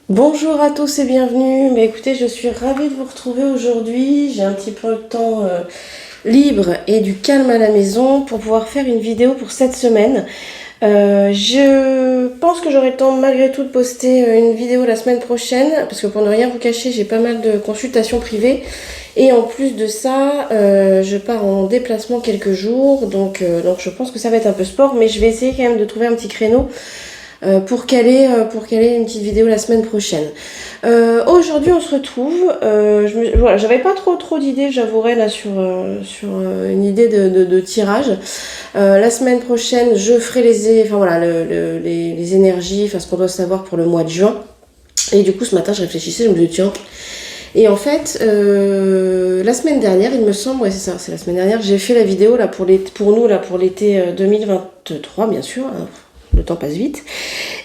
Bonjour à tous et bienvenue. Mais écoutez, je suis ravie de vous retrouver aujourd'hui. J'ai un petit peu de temps libre et du calme à la maison pour pouvoir faire une vidéo pour cette semaine. Je pense que j'aurai le temps malgré tout de poster une vidéo la semaine prochaine parce que pour ne rien vous cacher, j'ai pas mal de consultations privées. Et en plus de ça, je pars en déplacement quelques jours, donc je pense que ça va être un peu sport, mais je vais essayer quand même de trouver un petit créneau pour caler une petite vidéo la semaine prochaine. Aujourd'hui on se retrouve, voilà, j'avais pas trop d'idées, j'avouerai là sur une idée de tirage. La semaine prochaine je ferai enfin, voilà, les énergies, enfin ce qu'on doit savoir pour le mois de juin. Et du coup ce matin je réfléchissais, je me disais tiens. Et en fait, la semaine dernière, il me semble, ouais c'est ça, c'est la semaine dernière, j'ai fait la vidéo là pour nous là pour l'été 2023 bien sûr, hein, le temps passe vite.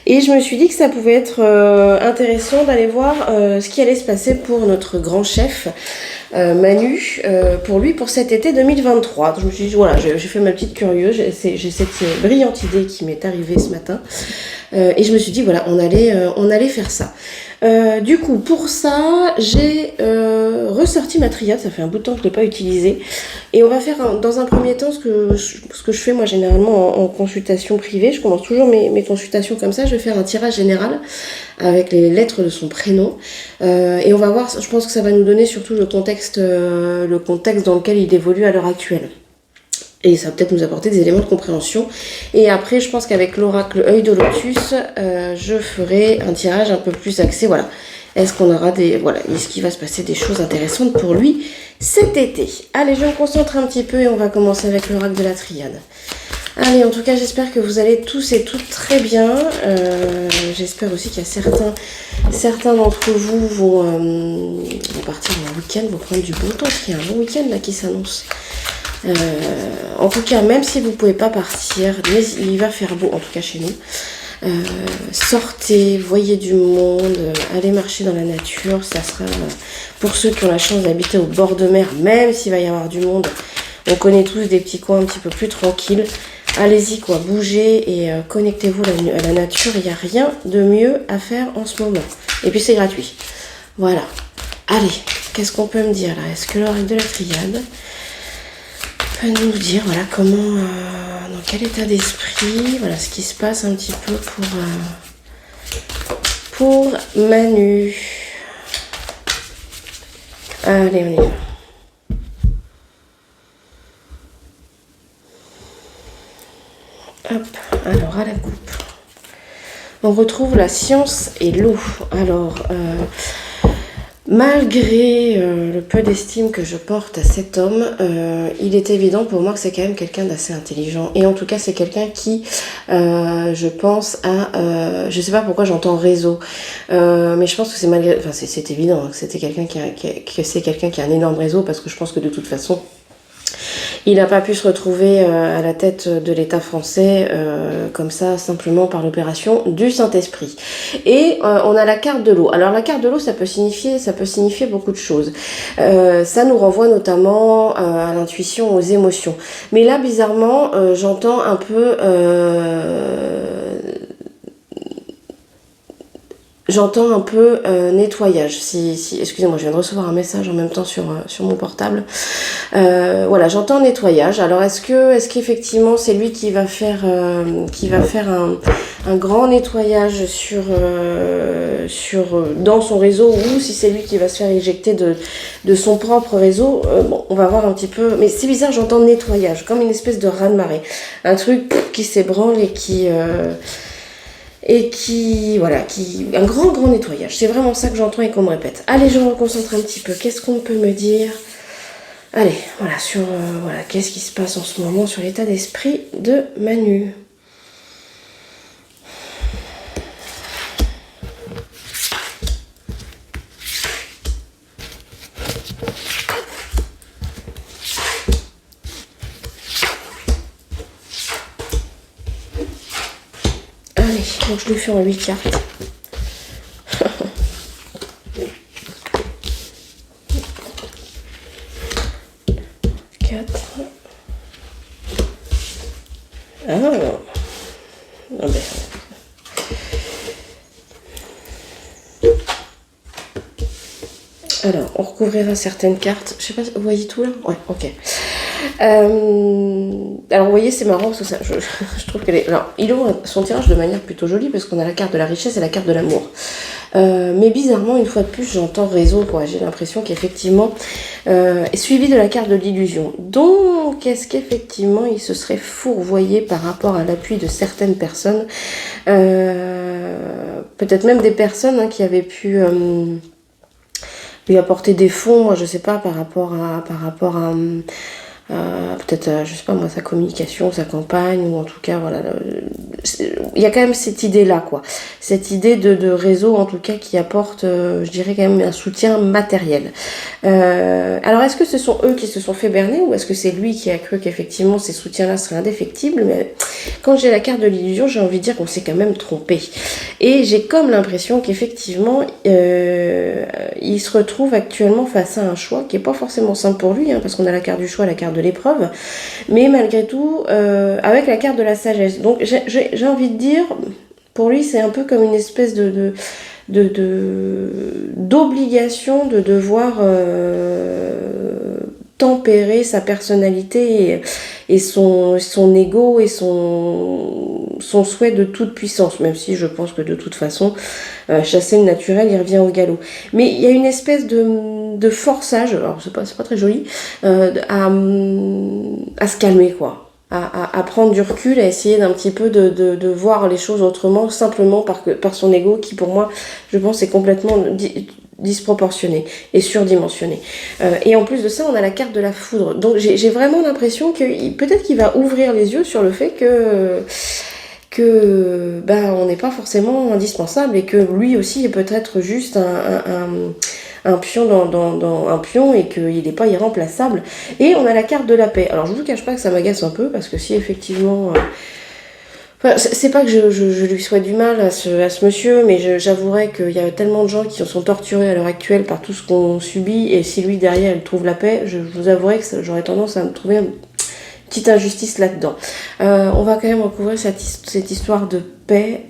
Et je me suis dit que ça pouvait être intéressant d'aller voir ce qui allait se passer pour notre grand chef Manu, pour cet été 2023. Donc je me suis dit, voilà, j'ai fait ma petite curieuse, j'ai cette brillante idée qui m'est arrivée ce matin. Et je me suis dit, voilà, on allait faire ça. Du coup, pour ça, j'ai ressorti ma triade, ça fait un bout de temps que je ne l'ai pas utilisée. Et on va faire dans un premier temps ce que je fais moi généralement en consultation privée. Je commence toujours mes consultations comme ça. Je vais faire un tirage général avec les lettres de son prénom. Et on va voir, je pense que ça va nous donner surtout le contexte dans lequel il évolue à l'heure actuelle. Et ça va peut-être nous apporter des éléments de compréhension. Et après, je pense qu'avec l'oracle œil de lotus, je ferai un tirage un peu plus axé. Voilà. Est-ce qu'on aura est-ce qu'il va se passer des choses intéressantes pour lui cet été? Allez, je me concentre un petit peu et on va commencer avec l'oracle de la triade. Allez, en tout cas, j'espère que vous allez tous et toutes très bien. J'espère aussi qu'il y a certains d'entre vous vont partir en week-end, vont prendre du bon temps, parce qu'il y a un bon week-end là qui s'annonce. En tout cas, même si vous ne pouvez pas partir, mais il va faire beau, en tout cas chez nous. Sortez, voyez du monde, allez marcher dans la nature. Ça sera pour ceux qui ont la chance d'habiter au bord de mer, même s'il va y avoir du monde. On connaît tous des petits coins un petit peu plus tranquilles. Allez-y quoi, bougez et connectez-vous à la nature. Il n'y a rien de mieux à faire en ce moment. Et puis c'est gratuit. Voilà. Allez, qu'est-ce qu'on peut me dire là? Est-ce que l'oracle de la triade peut nous dire voilà comment, dans quel état d'esprit, voilà ce qui se passe un petit peu pour Manu. Allez, on y va. Hop, alors à la coupe. On retrouve la science et l'eau. Alors, malgré le peu d'estime que je porte à cet homme, il est évident pour moi que c'est quand même quelqu'un d'assez intelligent. Et en tout cas, c'est quelqu'un qui, je pense, je sais pas pourquoi j'entends réseau, mais je pense que c'est évident hein, que c'était quelqu'un c'est quelqu'un qui a un énorme réseau, parce que je pense que de toute façon, il n'a pas pu se retrouver à la tête de l'État français comme ça, simplement par l'opération du Saint-Esprit. Et on a la carte de l'eau. Alors la carte de l'eau, ça peut signifier beaucoup de choses. Ça nous renvoie notamment à l'intuition, aux émotions. Mais là, bizarrement, j'entends un peu... J'entends un peu nettoyage. Excusez-moi, je viens de recevoir un message en même temps sur mon portable. Voilà, j'entends nettoyage. Alors est-ce qu'effectivement c'est lui qui va faire un grand nettoyage dans son réseau, ou si c'est lui qui va se faire éjecter de son propre réseau? Bon, on va voir un petit peu. Mais c'est bizarre, j'entends nettoyage, comme une espèce de raz-de-marée. Un truc qui s'ébranle et un grand nettoyage. C'est vraiment ça que j'entends et qu'on me répète. Allez, je me concentre un petit peu. Qu'est-ce qu'on peut me dire? Allez, voilà, qu'est-ce qui se passe en ce moment sur l'état d'esprit de Manu? Allez, donc je le fais en 8 cartes. Ah, non, ben. Alors, on recouvrira certaines cartes. Je sais pas, vous voyez tout là? Ouais, ok. Alors, vous voyez, c'est marrant parce que ça, je trouve qu'elle est. Alors, il ouvre son tirage de manière plutôt jolie parce qu'on a la carte de la richesse et la carte de l'amour. Mais bizarrement, une fois de plus, j'entends réseau, quoi. J'ai l'impression qu'effectivement, est suivi de la carte de l'illusion. Donc, est-ce qu'effectivement, il se serait fourvoyé par rapport à l'appui de certaines personnes, peut-être même des personnes qui avaient pu lui apporter des fonds, moi je sais pas, par rapport à peut-être, je sais pas moi, sa communication, sa campagne, ou en tout cas, voilà. Il y a quand même cette idée-là, quoi. Cette idée de réseau, en tout cas, qui apporte, je dirais quand même un soutien matériel. Alors, est-ce que ce sont eux qui se sont fait berner, ou est-ce que c'est lui qui a cru qu'effectivement ces soutiens-là seraient indéfectibles? Mais quand j'ai la carte de l'illusion, j'ai envie de dire qu'on s'est quand même trompé. Et j'ai comme l'impression qu'effectivement, il se retrouve actuellement face à un choix qui n'est pas forcément simple pour lui, parce qu'on a la carte du choix, la carte de l'épreuve, mais malgré tout, avec la carte de la sagesse. Donc j'ai envie de dire, pour lui, c'est un peu comme une espèce d'obligation de devoir tempérer sa personnalité et son ego et son souhait de toute puissance, même si je pense que de toute façon, chasser le naturel, il revient au galop. Mais il y a une espèce de forçage, alors c'est pas très joli, à se calmer, quoi. À prendre du recul, à essayer d'un petit peu de voir les choses autrement, simplement par son ego, qui pour moi, je pense, est complètement disproportionné et surdimensionné. Et en plus de ça, on a la carte de la foudre. Donc j'ai vraiment l'impression que peut-être qu'il va ouvrir les yeux sur le fait que on n'est pas forcément indispensable et que lui aussi est peut-être juste un pion dans un pion et qu'il n'est pas irremplaçable. Et on a la carte de la paix. Alors je vous cache pas que ça m'agace un peu parce que si effectivement... Enfin, c'est pas que je lui souhaite du mal à ce monsieur, mais j'avouerais qu'il y a tellement de gens qui sont torturés à l'heure actuelle par tout ce qu'on subit, et si lui derrière il trouve la paix, je vous avouerai que j'aurais tendance à me trouver une petite injustice là-dedans. On va quand même recouvrir cette histoire de paix,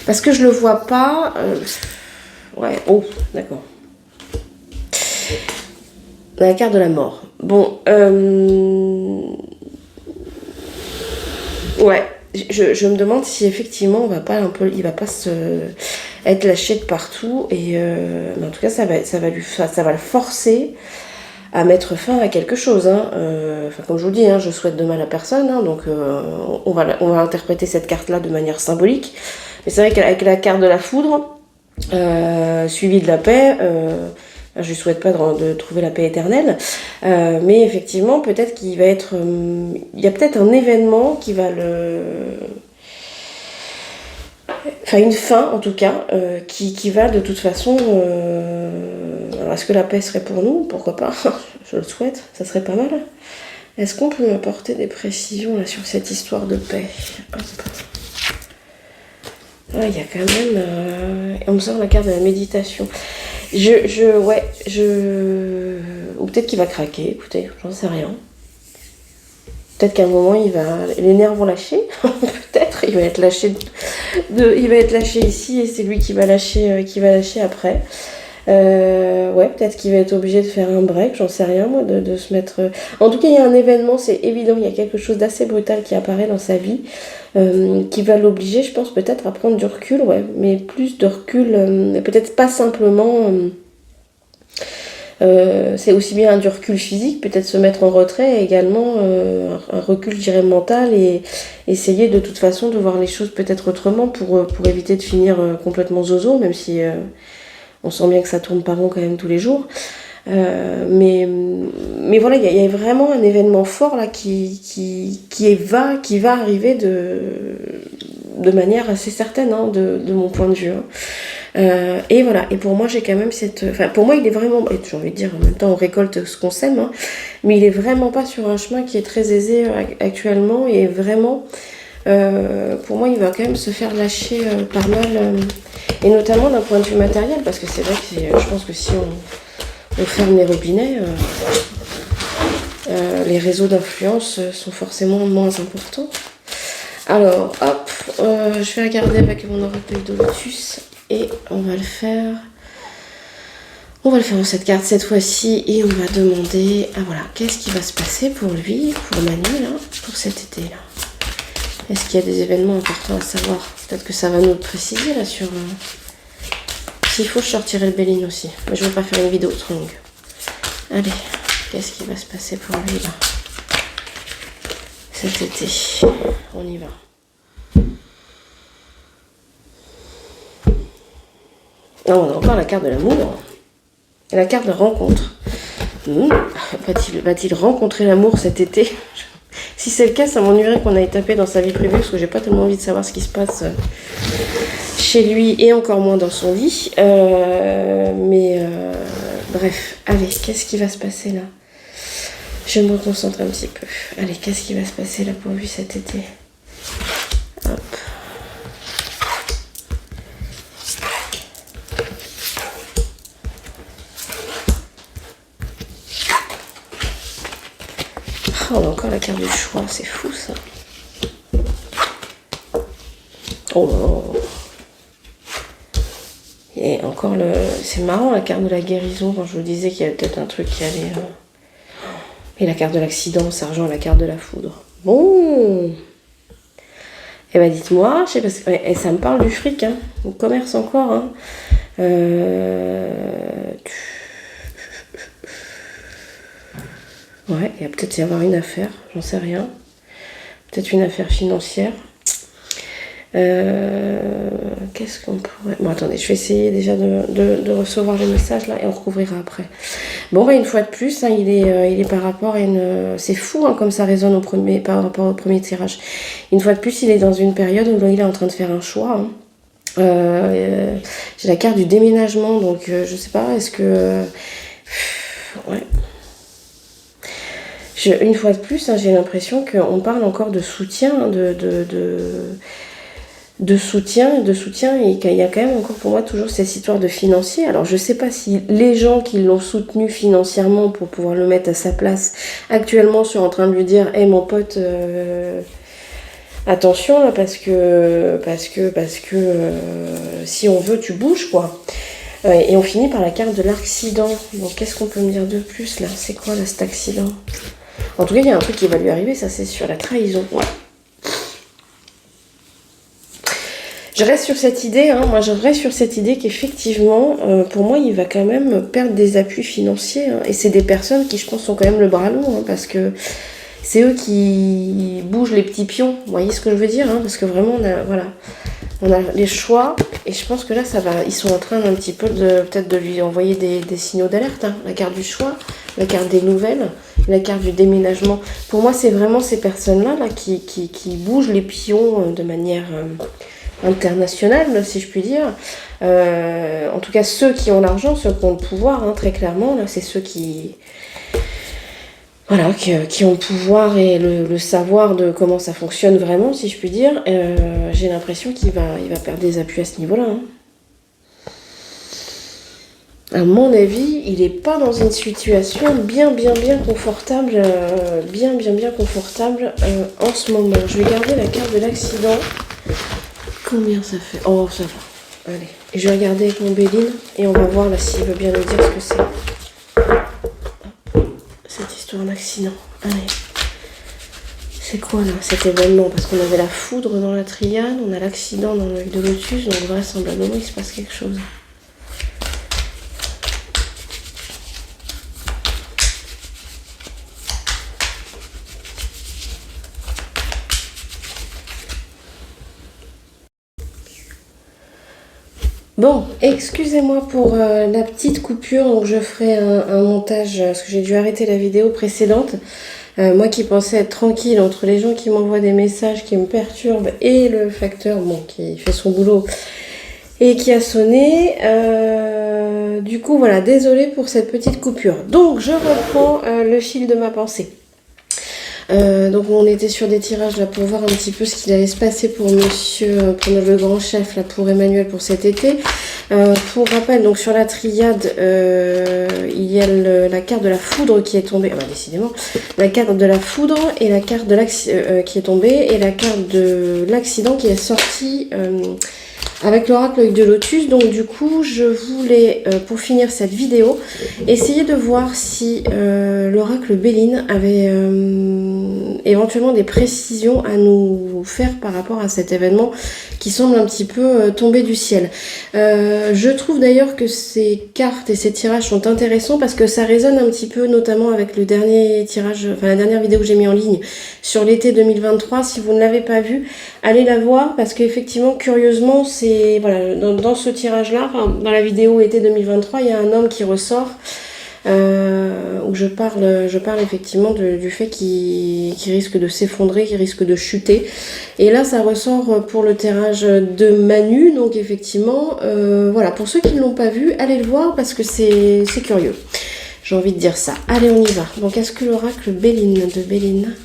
parce que je le vois pas... Ouais, oh, d'accord. La carte de la mort. Bon, ouais, je me demande si effectivement il va pas être lâché de partout, et mais en tout cas ça va le forcer à mettre fin à quelque chose. Enfin, comme je vous dis, je souhaite de mal à personne, donc on va interpréter cette carte-là de manière symbolique. Mais c'est vrai qu'avec la carte de la foudre, suivie de la paix, je lui souhaite pas de trouver la paix éternelle, mais effectivement peut-être qu'il va être, il y a peut-être un événement qui va enfin une fin en tout cas, qui va de toute façon, alors est-ce que la paix serait pour nous? Pourquoi pas? Je le souhaite, ça serait pas mal. Est-ce qu'on peut m'apporter des précisions là sur cette histoire de paix? Hop. Ah, il y a quand même... on me sort la carte de la méditation. Ou peut-être qu'il va craquer, écoutez, j'en sais rien. Peut-être qu'à un moment, les nerfs vont lâcher. Peut-être, il va être lâché ici, et c'est lui qui va lâcher après. Peut-être qu'il va être obligé de faire un break, j'en sais rien moi, de se mettre... En tout cas, il y a un événement, c'est évident, il y a quelque chose d'assez brutal qui apparaît dans sa vie, qui va l'obliger, je pense, peut-être à prendre du recul, mais plus de recul, peut-être pas simplement... c'est aussi bien du recul physique, peut-être se mettre en retrait, et également un recul, je dirais, mental, et essayer de toute façon de voir les choses peut-être autrement pour éviter de finir complètement zozo, même si... on sent bien que ça tourne pas rond quand même tous les jours. Mais voilà, il y a vraiment un événement fort là qui va arriver de manière assez certaine, de mon point de vue. Et voilà, et pour moi j'ai quand même pour moi il est vraiment, et j'ai envie de dire en même temps on récolte ce qu'on sème, mais il est vraiment pas sur un chemin qui est très aisé actuellement, et vraiment pour moi il va quand même se faire lâcher pas mal, et notamment d'un point de vue matériel, parce que c'est vrai que je pense que si on ferme les robinets, les réseaux d'influence sont forcément moins importants. Alors hop, je vais regarder avec mon oracle de lotus, et on va le faire On va le faire en cette carte cette fois-ci et on va demander, ah voilà, qu'est-ce qui va se passer pour lui, pour Manu là, pour cet été là. Est-ce qu'il y a des événements importants à savoir? Peut-être que ça va nous le préciser là sur... S'il faut, je sortirai le Béline aussi. Mais je ne veux pas faire une vidéo trop longue. Allez, qu'est-ce qui va se passer pour lui là cet été? On y va. Non, on a encore la carte de l'amour. Et la carte de rencontre. Va-t-il rencontrer l'amour cet été? Si c'est le cas, ça m'ennuierait qu'on aille taper dans sa vie privée, parce que j'ai pas tellement envie de savoir ce qui se passe chez lui et encore moins dans son lit. Bref, allez, qu'est-ce qui va se passer là? Je me reconcentre un petit peu. Allez, qu'est-ce qui va se passer là pour lui cet été? Hop. Oh, on a encore la carte du choix, c'est fou ça. Oh là là. Et encore le... C'est marrant la carte de la guérison, quand je vous disais qu'il y avait peut-être un truc qui allait... Et la carte de l'accident, ça rejoint la carte de la foudre. Bon. Eh ben dites-moi, je sais pas... Et ça me parle du fric, hein. Du commerce encore, hein. Ouais, il va peut-être y avoir une affaire, j'en sais rien. Peut-être une affaire financière. Qu'est-ce qu'on pourrait... Bon, attendez, je vais essayer déjà de recevoir le message là et on recouvrira après. Bon, bah, une fois de plus, hein, il est par rapport à une... C'est fou hein, comme ça résonne par rapport au premier tirage. Une fois de plus, il est dans une période où il est en train de faire un choix. Hein. J'ai la carte du déménagement, donc je sais pas, est-ce que... Ouais. Une fois de plus, hein, j'ai l'impression qu'on parle encore de soutien, de soutien, et qu'il y a quand même encore pour moi toujours cette histoire de financier. Alors je sais pas si les gens qui l'ont soutenu financièrement pour pouvoir le mettre à sa place actuellement sont en train de lui dire « Hey mon pote, attention là, parce que si on veut tu bouges quoi ». Et on finit par la carte de l'accident. Donc qu'est-ce qu'on peut me dire de plus là? C'est quoi là cet accident? En tout cas, il y a un truc qui va lui arriver, ça c'est sur la trahison. Ouais. Je reste sur cette idée, hein, qu'effectivement, pour moi, il va quand même perdre des appuis financiers. Hein, et c'est des personnes qui, je pense, sont quand même le bras long, hein, parce que c'est eux qui bougent les petits pions. Vous voyez ce que je veux dire hein, parce que vraiment, on a les choix. Et je pense que là, ça va. Ils sont en train d'un petit peu peut-être de lui envoyer des signaux d'alerte. Hein, la carte du choix, la carte des nouvelles, la carte du déménagement. Pour moi, c'est vraiment ces personnes-là là, qui bougent les pions de manière... internationale, si je puis dire. En tout cas, ceux qui ont l'argent, ceux qui ont le pouvoir, hein, très clairement, là, c'est ceux qui... Voilà, qui ont le pouvoir et le savoir de comment ça fonctionne vraiment, si je puis dire. J'ai l'impression qu'il va perdre des appuis à ce niveau-là. Hein. À mon avis, il n'est pas dans une situation bien confortable, bien confortable en ce moment. Je vais garder la carte de l'accident. Combien ça fait? Oh, ça va. Allez. Et je vais regarder avec mon Béline et on va voir là s'il veut bien nous dire ce que c'est. Cette histoire d'accident. Allez. C'est quoi là cet événement? Parce qu'on avait la foudre dans la triade, on a l'accident dans l'œil de lotus, donc vraisemblablement il se passe quelque chose. Bon, excusez-moi pour la petite coupure, donc je ferai un montage, parce que j'ai dû arrêter la vidéo précédente. Moi qui pensais être tranquille entre les gens qui m'envoient des messages qui me perturbent et le facteur, bon, qui fait son boulot et qui a sonné. Du coup, voilà, désolée pour cette petite coupure. Donc, je reprends le fil de ma pensée. Donc on était sur des tirages là pour voir un petit peu ce qu'il allait se passer pour le grand chef là, pour Emmanuel pour cet été. Pour rappel, donc sur la triade, il y a la carte de la foudre qui est tombée, décidément, la carte de la foudre et la carte de qui est tombée et la carte de l'accident qui est sortie avec l'oracle de Lotus. Donc du coup je voulais pour finir cette vidéo essayer de voir si l'oracle Béline avait éventuellement des précisions à nous faire par rapport à cet événement qui semble un petit peu tomber du ciel. Je trouve d'ailleurs que ces cartes et ces tirages sont intéressants parce que ça résonne un petit peu notamment avec le dernier tirage, enfin la dernière vidéo que j'ai mis en ligne sur l'été 2023. Si vous ne l'avez pas vue, allez la voir parce qu'effectivement curieusement c'est voilà, dans ce tirage là, enfin, dans la vidéo été 2023, il y a un homme qui ressort où je parle effectivement du fait qu'il risque de s'effondrer, qu'il risque de chuter. Et là, ça ressort pour le tirage de Manu. Donc effectivement, voilà, pour ceux qui ne l'ont pas vu, allez le voir parce que c'est curieux. J'ai envie de dire ça. Allez, on y va. Donc, est-ce que l'oracle Béline de Béline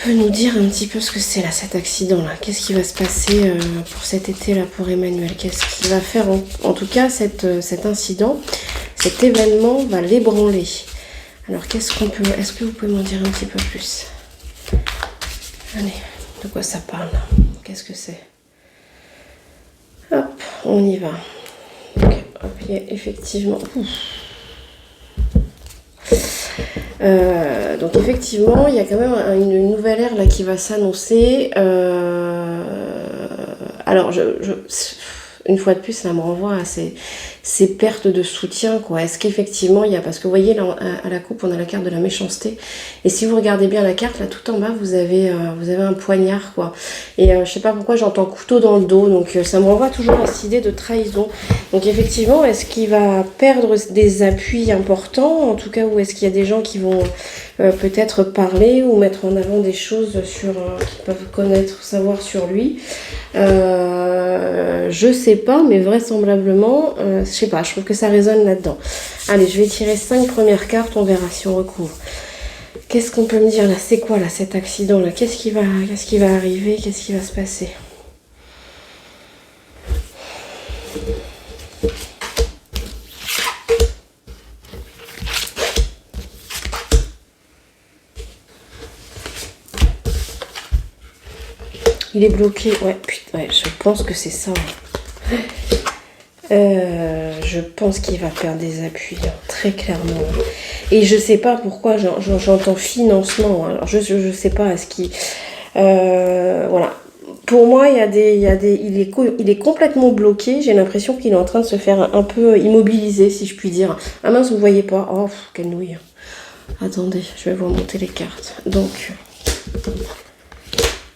peut nous dire un petit peu ce que c'est là, cet accident-là? Qu'est-ce qui va se passer pour cet été-là, pour Emmanuel? Qu'est-ce qu'il va faire en tout cas, cet incident? Cet événement va l'ébranler. Alors, qu'est-ce qu'on peut... Est-ce que vous pouvez m'en dire un petit peu plus? Allez, de quoi ça parle? Qu'est-ce que c'est? Hop, on y va. Ok, hop, il y a effectivement... donc effectivement, il y a quand même une nouvelle ère là qui va s'annoncer. Alors, une fois de plus, ça me renvoie à ces pertes de soutien, quoi. Est-ce qu'effectivement, il y a... Parce que vous voyez, là, à la coupe, on a la carte de la méchanceté. Et si vous regardez bien la carte, là, tout en bas, vous avez un poignard, quoi. Et je sais pas pourquoi, j'entends couteau dans le dos. Donc, ça me renvoie toujours à cette idée de trahison. Donc, effectivement, est-ce qu'il va perdre des appuis importants? En tout cas, ou est-ce qu'il y a des gens qui vont peut-être parler ou mettre en avant des choses qu'ils peuvent connaître, savoir sur lui? Je sais pas, mais vraisemblablement, je sais pas, je trouve que ça résonne là-dedans. Allez, je vais tirer 5 premières cartes, on verra si on recouvre. Qu'est-ce qu'on peut me dire là? C'est quoi là cet accident là? Qu'est-ce qui va arriver? Qu'est-ce qui va se passer? Il est bloqué, ouais, putain, ouais, je pense que c'est ça. Je pense qu'il va perdre des appuis, hein, très clairement. Et je sais pas pourquoi j'entends financement. Hein. Alors je sais pas, est-ce qu'il... voilà. Pour moi, il est complètement bloqué. J'ai l'impression qu'il est en train de se faire un peu immobiliser, si je puis dire. Ah mince, vous voyez pas. Oh, quelle nouille. Attendez, je vais vous remonter les cartes. Donc...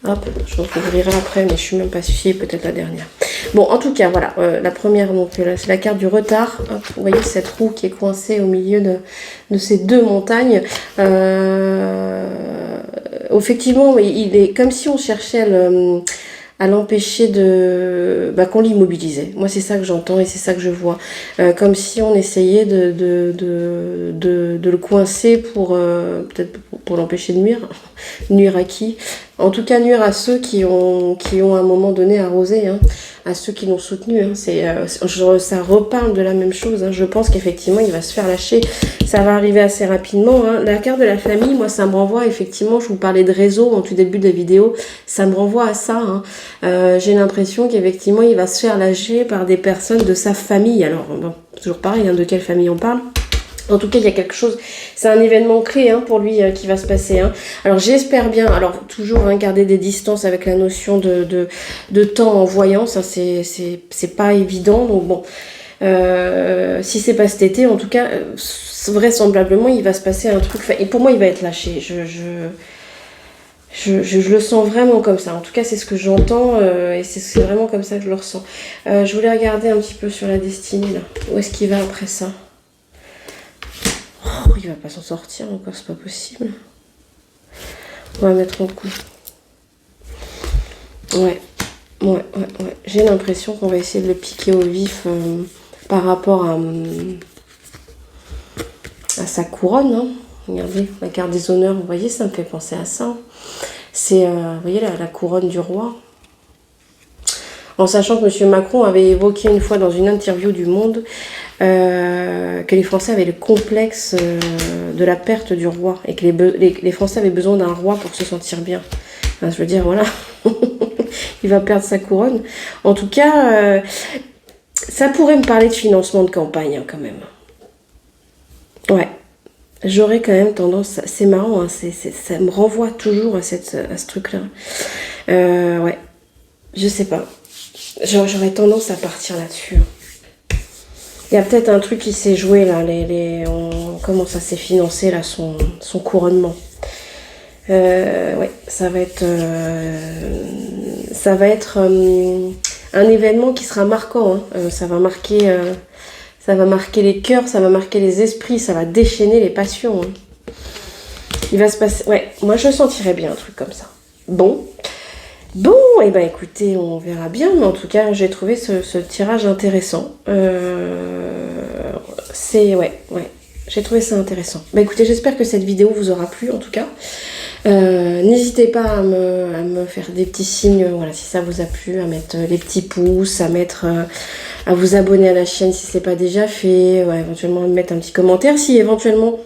Hop, je recouvrirai après, mais je suis même pas sûre, peut-être la dernière. Bon, en tout cas, voilà, la première, donc c'est la carte du retard. Hop, vous voyez cette roue qui est coincée au milieu de ces deux montagnes. Effectivement, il est comme si on cherchait à l'empêcher qu'on l'immobilisait. Moi, c'est ça que j'entends et c'est ça que je vois. Comme si on essayait de le coincer peut-être pour l'empêcher de nuire. Nuire à qui? En tout cas, nuire à ceux qui ont à un moment donné arrosé, hein, à ceux qui l'ont soutenu. Hein. Ça reparle de la même chose. Hein. Je pense qu'effectivement, il va se faire lâcher. Ça va arriver assez rapidement. Hein. La carte de la famille, moi, ça me renvoie effectivement, je vous parlais de réseau en tout début de la vidéo, ça me renvoie à ça. Hein. J'ai l'impression qu'effectivement, il va se faire lâcher par des personnes de sa famille. Alors, bon, toujours pareil, hein, de quelle famille on parle? En tout cas, il y a quelque chose, c'est un événement clé hein, pour lui qui va se passer. Hein. Alors j'espère bien, alors toujours hein, garder des distances avec la notion de temps en voyance, hein, c'est pas évident. Donc bon, si c'est pas cet été, en tout cas, vraisemblablement, il va se passer un truc. Et pour moi, il va être lâché. Je le sens vraiment comme ça. En tout cas, c'est ce que j'entends et c'est vraiment comme ça que je le ressens. Je voulais regarder un petit peu sur la destinée là. Où est-ce qu'il va après ça? Oh, il va pas s'en sortir encore, c'est pas possible. On va mettre un coup. Ouais. J'ai l'impression qu'on va essayer de le piquer au vif par rapport à sa couronne. Hein. Regardez, la carte des honneurs, vous voyez, ça me fait penser à ça. C'est, vous voyez, la couronne du roi. En sachant que M. Macron avait évoqué une fois dans une interview du Monde que les Français avaient le complexe de la perte du roi et que les Français avaient besoin d'un roi pour se sentir bien. Enfin, je veux dire, voilà. il va perdre sa couronne. En tout cas, ça pourrait me parler de financement de campagne hein, quand même. Ouais, j'aurais quand même tendance, c'est marrant, hein, ça me renvoie toujours à ce truc-là. Ouais, je sais pas. J'aurais tendance à partir là-dessus. Il y a peut-être un truc qui s'est joué là, comment ça s'est financé là, son couronnement. Ouais, ça va être un événement qui sera marquant. Hein. Ça va marquer les cœurs, ça va marquer les esprits, ça va déchaîner les passions. Hein. Il va se passer, ouais, moi je sentirais bien un truc comme ça. Bon, et ben écoutez, on verra bien, mais en tout cas j'ai trouvé ce tirage intéressant. Ouais, j'ai trouvé ça intéressant. Bah écoutez, j'espère que cette vidéo vous aura plu en tout cas. N'hésitez pas à me faire des petits signes, voilà, si ça vous a plu, à mettre les petits pouces, à vous abonner à la chaîne si c'est pas déjà fait, ouais, éventuellement mettre un petit commentaire si éventuellement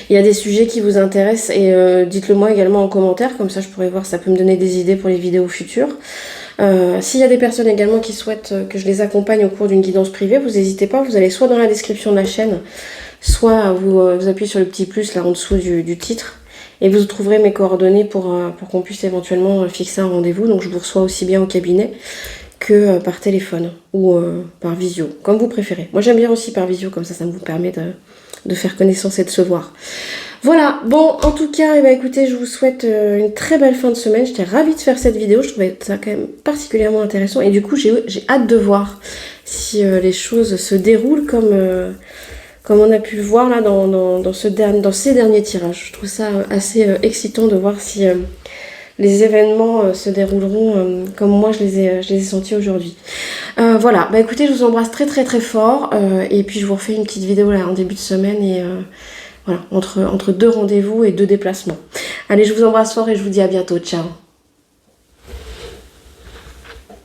il y a des sujets qui vous intéressent et dites-le moi également en commentaire, comme ça je pourrais voir, ça peut me donner des idées pour les vidéos futures. S'il y a des personnes également qui souhaitent que je les accompagne au cours d'une guidance privée, vous n'hésitez pas, vous allez soit dans la description de la chaîne, soit vous appuyez sur le petit plus là en dessous du titre, et vous trouverez mes coordonnées pour qu'on puisse éventuellement fixer un rendez-vous. Donc je vous reçois aussi bien au cabinet que par téléphone ou par visio, comme vous préférez. Moi j'aime bien aussi par visio, comme ça me vous permet de faire connaissance et de se voir. Voilà, bon, en tout cas, eh ben, écoutez, je vous souhaite une très belle fin de semaine. J'étais ravie de faire cette vidéo, je trouvais ça quand même particulièrement intéressant. Et du coup, j'ai hâte de voir si les choses se déroulent comme on a pu le voir là dans ces derniers tirages. Je trouve ça assez excitant de voir si les événements se dérouleront comme moi je les ai sentis aujourd'hui. Voilà, bah écoutez, je vous embrasse très très très fort et puis je vous refais une petite vidéo là en début de semaine et voilà, entre deux rendez-vous et 2 déplacements. Allez, je vous embrasse fort et je vous dis à bientôt, ciao.